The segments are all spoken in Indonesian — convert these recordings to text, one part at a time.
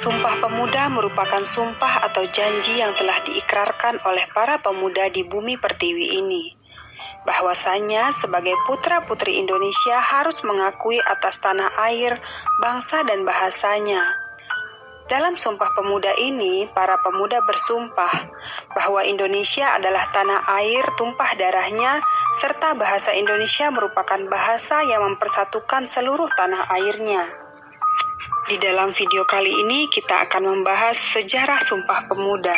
Sumpah Pemuda merupakan sumpah atau janji yang telah diikrarkan oleh para pemuda di bumi pertiwi ini, bahwasanya sebagai putra-putri Indonesia harus mengakui atas tanah air, bangsa dan bahasanya. Dalam Sumpah Pemuda ini, para pemuda bersumpah bahwa Indonesia adalah tanah air tumpah darahnya, serta bahasa Indonesia merupakan bahasa yang mempersatukan seluruh tanah airnya. Di dalam video kali ini, kita akan membahas sejarah Sumpah Pemuda.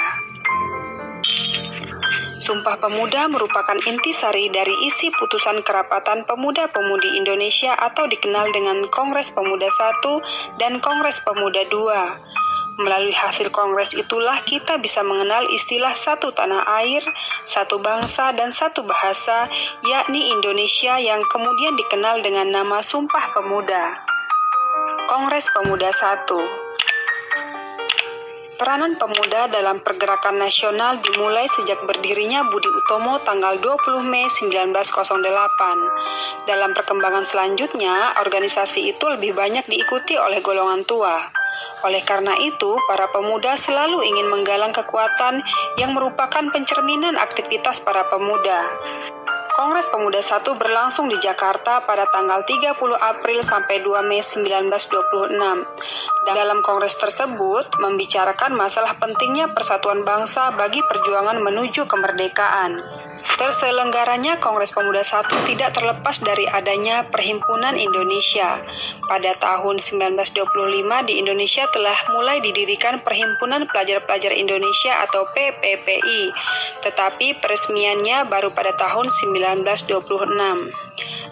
Sumpah Pemuda merupakan intisari dari isi putusan Kerapatan Pemuda-Pemudi Indonesia atau dikenal dengan Kongres Pemuda I dan Kongres Pemuda II. Melalui hasil kongres itulah kita bisa mengenal istilah satu tanah air, satu bangsa, dan satu bahasa, yakni Indonesia yang kemudian dikenal dengan nama Sumpah Pemuda. Kongres Pemuda I. Peranan pemuda dalam pergerakan nasional dimulai sejak berdirinya Budi Utomo tanggal 20 Mei 1908. Dalam perkembangan selanjutnya, organisasi itu lebih banyak diikuti oleh golongan tua. Oleh karena itu, para pemuda selalu ingin menggalang kekuatan yang merupakan pencerminan aktivitas para pemuda. Kongres Pemuda I berlangsung di Jakarta pada tanggal 30 April sampai 2 Mei 1926. Dalam kongres tersebut membicarakan masalah pentingnya persatuan bangsa bagi perjuangan menuju kemerdekaan. Terselenggaranya Kongres Pemuda I tidak terlepas dari adanya Perhimpunan Indonesia. Pada tahun 1925 di Indonesia telah mulai didirikan Perhimpunan Pelajar-Pelajar Indonesia atau PPPI, tetapi peresmiannya baru pada tahun 1926.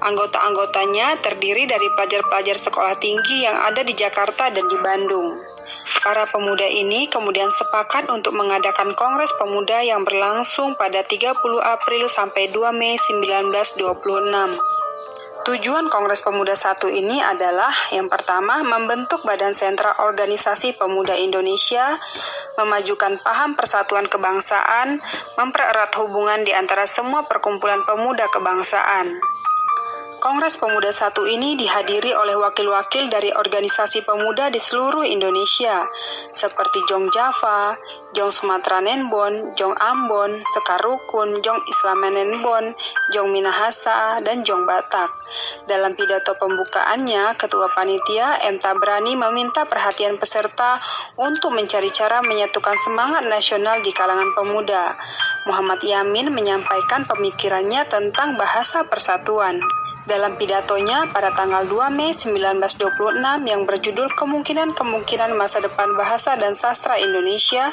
Anggota-anggotanya terdiri dari pelajar-pelajar sekolah tinggi yang ada di Jakarta dan di Bandung. Para pemuda ini kemudian sepakat untuk mengadakan Kongres Pemuda yang berlangsung pada 30 April sampai 2 Mei 1926. Tujuan Kongres Pemuda I ini adalah yang pertama, membentuk Badan Sentra Organisasi Pemuda Indonesia, memajukan paham persatuan kebangsaan, mempererat hubungan di antara semua perkumpulan pemuda kebangsaan. Kongres Pemuda I ini dihadiri oleh wakil-wakil dari organisasi pemuda di seluruh Indonesia, seperti Jong Java, Jong Sumatera Nenbon, Jong Ambon, Sekar Rukun, Jong Islam Nenbon, Jong Minahasa, dan Jong Batak. Dalam pidato pembukaannya, Ketua Panitia M. Tabrani meminta perhatian peserta untuk mencari cara menyatukan semangat nasional di kalangan pemuda. Muhammad Yamin menyampaikan pemikirannya tentang bahasa persatuan. Dalam pidatonya pada tanggal 2 Mei 1926 yang berjudul Kemungkinan-Kemungkinan Masa Depan Bahasa dan Sastra Indonesia,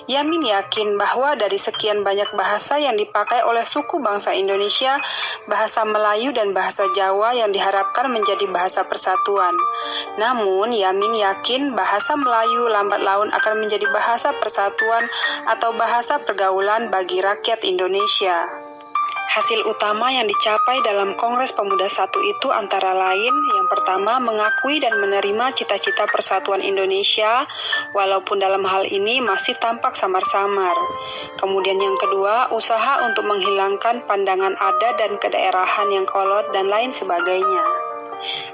Yamin yakin bahwa dari sekian banyak bahasa yang dipakai oleh suku bangsa Indonesia, bahasa Melayu dan bahasa Jawa yang diharapkan menjadi bahasa persatuan. Namun, Yamin yakin bahasa Melayu lambat laun akan menjadi bahasa persatuan atau bahasa pergaulan bagi rakyat Indonesia. Hasil utama yang dicapai dalam Kongres Pemuda I itu antara lain, yang pertama, mengakui dan menerima cita-cita persatuan Indonesia, walaupun dalam hal ini masih tampak samar-samar. Kemudian yang kedua, usaha untuk menghilangkan pandangan adat dan kedaerahan yang kolot dan lain sebagainya.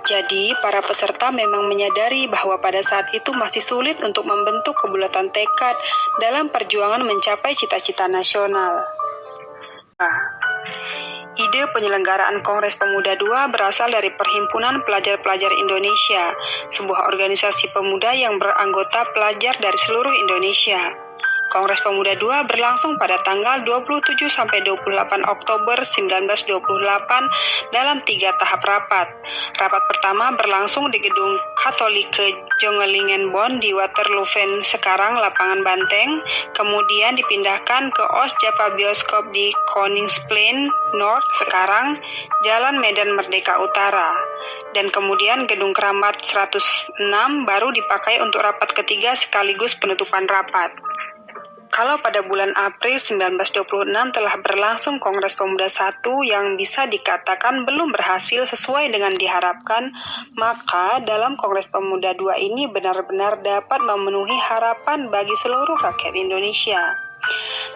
Jadi, para peserta memang menyadari bahwa pada saat itu masih sulit untuk membentuk kebulatan tekad dalam perjuangan mencapai cita-cita nasional. Ide penyelenggaraan Kongres Pemuda II berasal dari Perhimpunan Pelajar-Pelajar Indonesia, sebuah organisasi pemuda yang beranggota pelajar dari seluruh Indonesia. Kongres Pemuda II berlangsung pada tanggal 27 sampai 28 Oktober 1928 dalam 3 tahap rapat. Rapat pertama berlangsung di Gedung Katolike Jongelingenbon di Waterlooven, sekarang Lapangan Banteng, kemudian dipindahkan ke Oost Java Bioskop di Koningsplein North, sekarang Jalan Medan Merdeka Utara, dan kemudian Gedung Keramat 106 baru dipakai untuk rapat ketiga sekaligus penutupan rapat. Kalau pada bulan April 1926 telah berlangsung Kongres Pemuda I yang bisa dikatakan belum berhasil sesuai dengan diharapkan, maka dalam Kongres Pemuda II ini benar-benar dapat memenuhi harapan bagi seluruh rakyat Indonesia.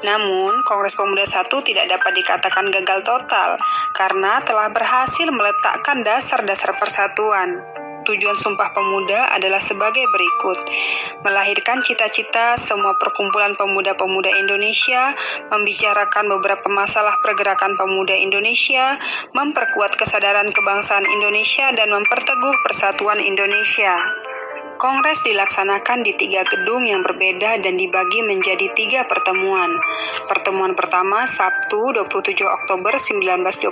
Namun, Kongres Pemuda I tidak dapat dikatakan gagal total karena telah berhasil meletakkan dasar-dasar persatuan. Tujuan Sumpah Pemuda adalah sebagai berikut: melahirkan cita-cita semua perkumpulan pemuda-pemuda Indonesia, membicarakan beberapa masalah pergerakan pemuda Indonesia, memperkuat kesadaran kebangsaan Indonesia, dan memperteguh persatuan Indonesia. Kongres dilaksanakan di 3 gedung yang berbeda dan dibagi menjadi 3 pertemuan. Pertemuan pertama, Sabtu 27 Oktober 1928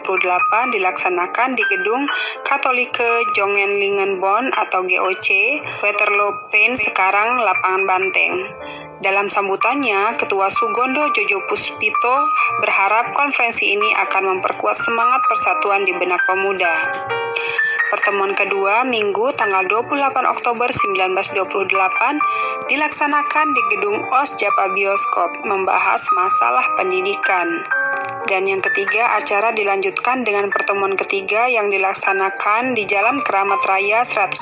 dilaksanakan di Gedung Katholike Jongenlingenbond atau GOC, Waterloo Plain, sekarang Lapangan Banteng. Dalam sambutannya, Ketua Sugondo Jojo Puspito berharap konferensi ini akan memperkuat semangat persatuan di benak pemuda. Pertemuan kedua, Minggu tanggal 28 Oktober 1928, dilaksanakan di Gedung OS Japa Bioskop, membahas masalah pendidikan. Dan yang ketiga, acara dilanjutkan dengan pertemuan ketiga yang dilaksanakan di Jalan Keramat Raya 106.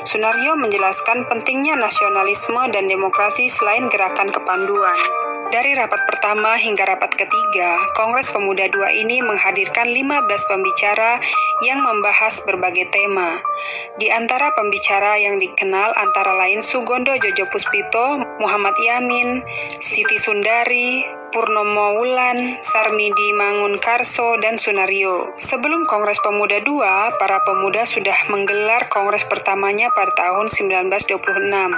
Sunario menjelaskan pentingnya nasionalisme dan demokrasi selain gerakan kepanduan. Dari rapat pertama hingga rapat ketiga, Kongres Pemuda II ini menghadirkan 15 pembicara yang membahas berbagai tema. Di antara pembicara yang dikenal antara lain Sugondo Jojo Puspito, Muhammad Yamin, Siti Sundari, Purnomo Wulan, Sarmidi Mangunkarso, dan Sunario. Sebelum Kongres Pemuda II, para pemuda sudah menggelar kongres pertamanya pada tahun 1926.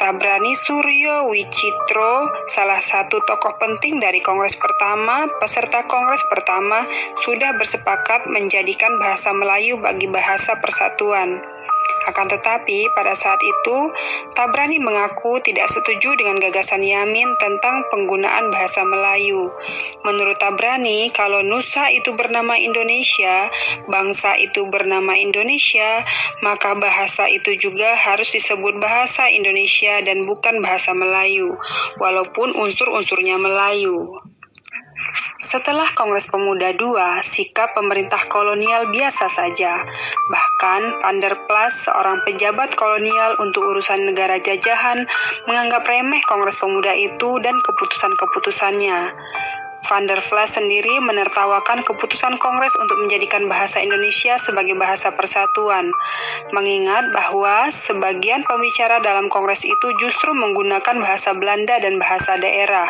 Tabrani Suryo Wicitro, salah satu tokoh penting dari kongres pertama, peserta kongres pertama, sudah bersepakat menjadikan bahasa Melayu bagi bahasa persatuan. Akan tetapi, pada saat itu, Tabrani mengaku tidak setuju dengan gagasan Yamin tentang penggunaan bahasa Melayu. Menurut Tabrani, kalau Nusa itu bernama Indonesia, bangsa itu bernama Indonesia, maka bahasa itu juga harus disebut bahasa Indonesia dan bukan bahasa Melayu, walaupun unsur-unsurnya Melayu. Setelah Kongres Pemuda II, sikap pemerintah kolonial biasa saja. Bahkan, Van der Plas, seorang pejabat kolonial untuk urusan negara jajahan, menganggap remeh Kongres Pemuda itu dan keputusan-keputusannya. Van der Plas sendiri menertawakan keputusan Kongres untuk menjadikan bahasa Indonesia sebagai bahasa persatuan, mengingat bahwa sebagian pembicara dalam Kongres itu justru menggunakan bahasa Belanda dan bahasa daerah.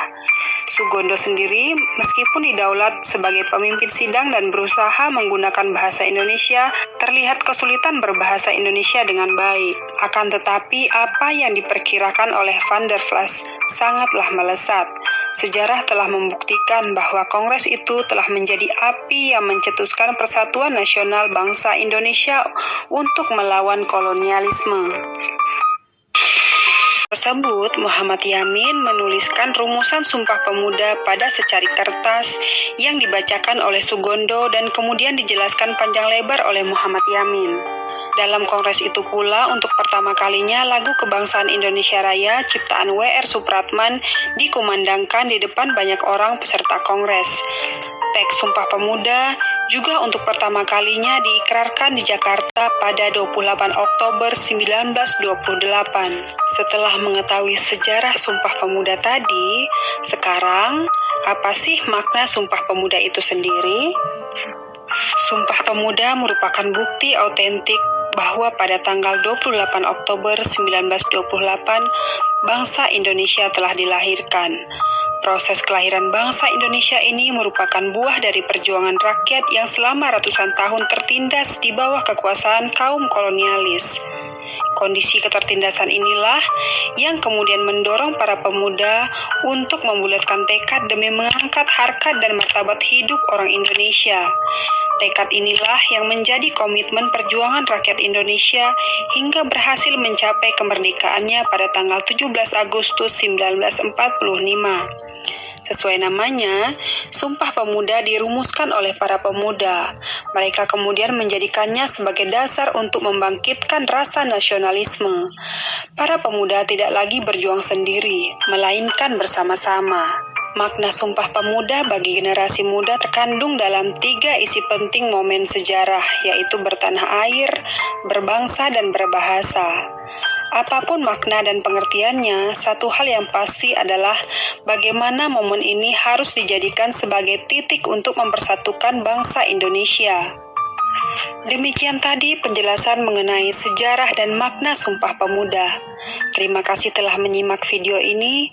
Sugondo sendiri, meskipun didaulat sebagai pemimpin sidang dan berusaha menggunakan bahasa Indonesia, terlihat kesulitan berbahasa Indonesia dengan baik. Akan tetapi, apa yang diperkirakan oleh Van der Plas sangatlah melesat. Sejarah telah membuktikan bahwa Kongres itu telah menjadi api yang mencetuskan persatuan nasional bangsa Indonesia untuk melawan kolonialisme. Tersebut, Muhammad Yamin menuliskan rumusan Sumpah Pemuda pada secari kertas yang dibacakan oleh Sugondo dan kemudian dijelaskan panjang lebar oleh Muhammad Yamin. Dalam kongres itu pula, untuk pertama kalinya lagu Kebangsaan Indonesia Raya ciptaan W.R. Supratman dikumandangkan di depan banyak orang peserta kongres. Teks Sumpah Pemuda juga untuk pertama kalinya diikrarkan di Jakarta pada 28 Oktober 1928. Setelah mengetahui sejarah Sumpah Pemuda tadi, sekarang apa sih makna Sumpah Pemuda itu sendiri? Sumpah Pemuda merupakan bukti autentik bahwa pada tanggal 28 Oktober 1928, bangsa Indonesia telah dilahirkan. Proses kelahiran bangsa Indonesia ini merupakan buah dari perjuangan rakyat yang selama ratusan tahun tertindas di bawah kekuasaan kaum kolonialis. Kondisi ketertindasan inilah yang kemudian mendorong para pemuda untuk membulatkan tekad demi mengangkat harkat dan martabat hidup orang Indonesia. Tekad inilah yang menjadi komitmen perjuangan rakyat Indonesia hingga berhasil mencapai kemerdekaannya pada tanggal 17 Agustus 1945. Sesuai namanya, Sumpah Pemuda dirumuskan oleh para pemuda. Mereka kemudian menjadikannya sebagai dasar untuk membangkitkan rasa nasionalisme. Para pemuda tidak lagi berjuang sendiri, melainkan bersama-sama. Makna Sumpah Pemuda bagi generasi muda terkandung dalam 3 isi penting momen sejarah, yaitu bertanah air, berbangsa, dan berbahasa. Apapun makna dan pengertiannya, satu hal yang pasti adalah bagaimana momen ini harus dijadikan sebagai titik untuk mempersatukan bangsa Indonesia. Demikian tadi penjelasan mengenai sejarah dan makna Sumpah Pemuda. Terima kasih telah menyimak video ini.